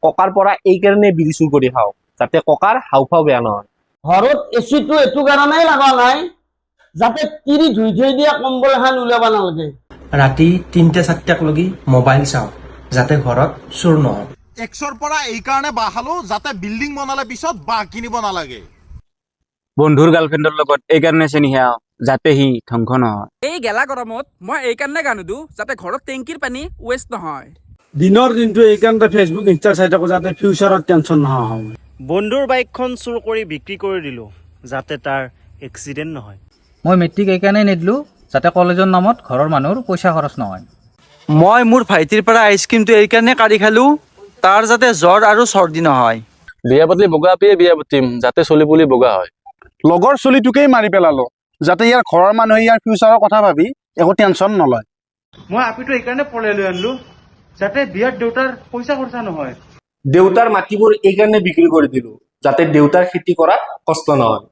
ককাৰ পৰা এই কাৰণে বিড়ি চুৰ কৰি খাওঁ যাতে ককাৰ হাওঁফাওঁ বেয়া নহয়। ঘৰত এচিটো এইটো কাৰণেই লগা নাই যাতে তিৰি ধুই থৈ দিয়া কম্বল এখন উলিয়াব নালাগে। ৰাতি ৩টা-৪টাক লগি মোবাইল চাওঁ যাতে ঘৰত চুৰ নহয়। এক্সৰ পৰা এই কাৰণে বাঁহ খালো যাতে বিল্ডিং বনালে পিছত বাঁহ কিনিব নালাগে। বন্ধুৰ গাৰ্লফ্ৰেণ্ডৰ লগত এই কাৰণে চেনি খাওঁ যাতে সি ধ্বংস নহয়। এই গেলা গৰমত মই এই কাৰণে গান দিওঁ যাতে ঘৰত টেংকিৰ পানী ৱেষ্ট নহয়। দিনৰ দিনটো এইকাৰণে ফেচবুক ইনষ্টা চাই থাকো যাতে ফিউচাৰত টেনশ্যন নোহোৱা হয়। বন্ধুৰ বাইকখন চুৰ কৰি বিক্ৰী কৰি দিলোঁ যাতে তাৰ এক্সিডেণ্ট নহয়। মই মেট্ৰিক এইকাৰণে নিদিলোঁ যাতে কলেজৰ নামত ঘৰৰ মানুহৰ পইচা খৰচ নহয়। মই মোৰ ভাইটিৰ পৰা আইচক্ৰীমটো এইকাৰণে কাঢ়ি খালোঁ তাৰ যাতে জ্বৰ আৰু চৰ্দি নহয়। বিয়া পাতিলে বগা আপিয়ে বিয়া পাতিম যাতে চলি পুলি বগা হয়। লগৰ চলিটোকেই মাৰি পেলালো যাতে ইয়াৰ ঘৰৰ মানুহে ইয়াৰ ফিউচাৰৰ কথা ভাবি একো টেনশ্যন নলয়। মই আপিটো এইকাৰণে পলাই লৈ আনিলোঁ যাতে বিয়াত দেউতাৰ পইচা খৰচা নহয়। দেউতাৰ মাটিবোৰ এই কাৰণে বিক্ৰী কৰি দিলো যাতে দেউতাৰ খেতি কৰা কষ্ট নহয়।